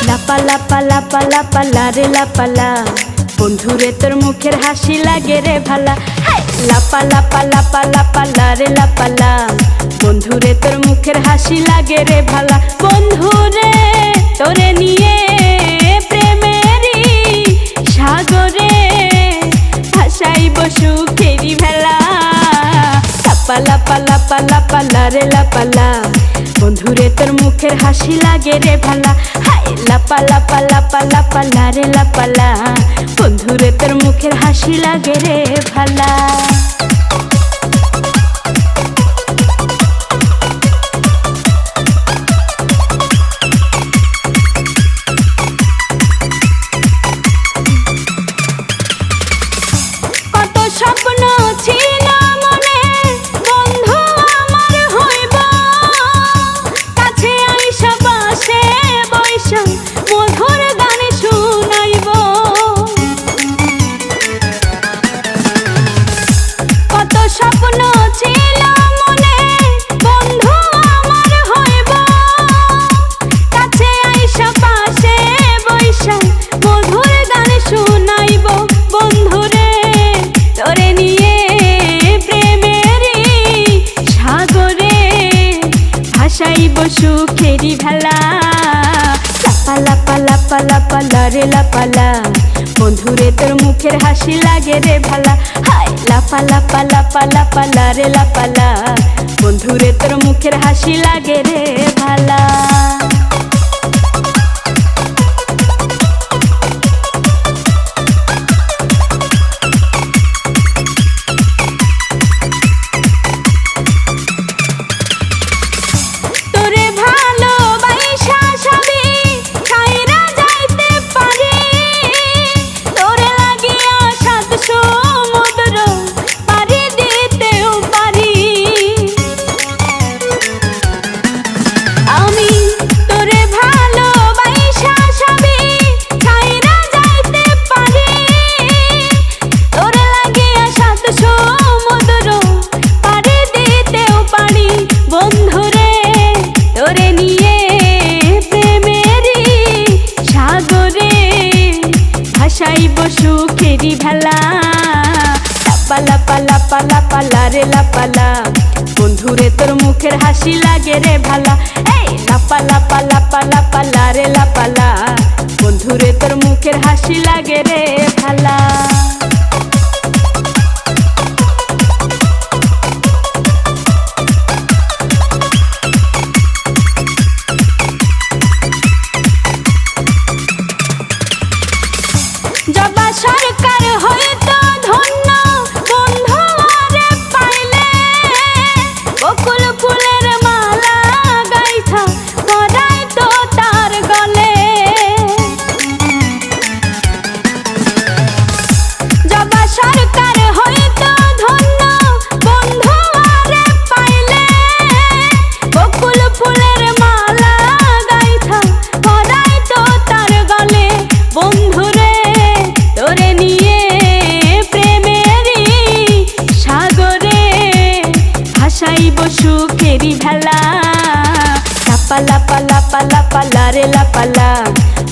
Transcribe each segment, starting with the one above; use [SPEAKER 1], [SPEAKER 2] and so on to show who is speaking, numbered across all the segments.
[SPEAKER 1] লাপালা পালা পালা রে লাপালা বন্ধুরে তোর মুখের হাসি লাগে রে ভালা। লাপালা পালা পালা পালা রে লাপালা বন্ধুরে তোর মুখের হাসি লাগে রে ভালা। বন্ধুরে তোরে নিয়ে প্রেমেরই সাগরে ভাসাইব সুখেরি ভেলা। লাপালা পালা পালা পালা রে লাপালা বন্ধুরে তোর মুখের হাসি লাগে রে ভালা। লাপালা পালা পালা পালা রে লাপালা বন্ধুরে তোর মুখের হাসি লাগে রে ভালা। কত স্বপ্ন ছিল মনে বন্ধু আমার হইব, কাছে আইসা পাশে বৈশা মধুর গান শুনাইব। কত স্বপ্ন ছিল মনে বন্ধু আমার হইব, কাছে আইসা পাশে বৈশা মধুর গান শুনাইব। বন্ধুরে তোরে নিয়ে প্রেমেরই সাগরে ভাসাইব সুখেরি ভেলা। লাপালা পালা পালা পালা রে লাপালা বন্ধুরে তোর মুখের হাসি লাগে রে ভালা। লাপালা পালা পালা পালা রে লাপালা বন্ধুরে তোর মুখের হাসি লাগে রে ভালা। ভাসাইব সুখেরি ভেলা। লাপালা পালা পালা পালা রে লাপালা বন্ধুরে তোর মুখের হাসি লাগে রে ভালা। লাপালা পালা পালা পালা রে লাপালা বন্ধুরে তোর মুখের হাসি লাগে রে ভালা। জবা সরকার হয়তো ধন্য বন্ধু আরে পাইলে, বকুল ফুলের মালা গাইথা পরাই তো তার গলে। জবা সরকার হয়তো ধন্য বন্ধু আরে পাইলে, বকুল ফুলের মালা গাইথা পরাই তো তার গলে। বন্ধুরে তোরে নিয়ে প্রেমেরই সাগরে ভাসাইব সুখেরি ভেলা। লাপালা পালা পালা পালা রে লাপালা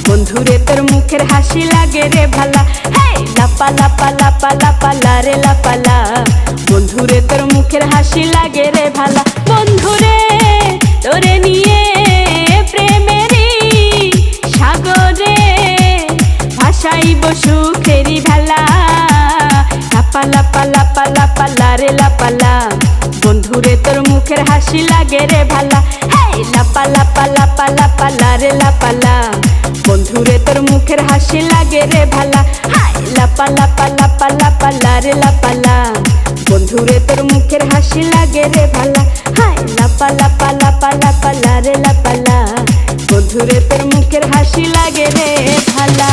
[SPEAKER 1] বন্ধুরে তোর মুখের হাসি লাগে রে ভালা। লাপালা পালা পালা পালা রে লাপালা বন্ধুরে তোর মুখের হাসি লাগে রে ভালা। বন্ধুরে তোরে নিয়ে প্রেমেরই সাগরে ভাসাইব সুখেরি ভেলা। লাপালা পালা পালা পালা রে লাপালা বন্ধুরে তোর মুখের হাসি লাগে রে ভালা। লাপালা পালা পালা পালা রে লাপালা বন্ধুরে তোর মুখের হাসি লাগে রে ভালা। লাপালা পালা পালা পালা রে লাপালা বন্ধুরে তোর মুখের হাসি লাগে রে ভালা। লাপালা পালা পালা পালা রে লাপালা বন্ধুরে তোর মুখের হাসি লাগে রে ভালা।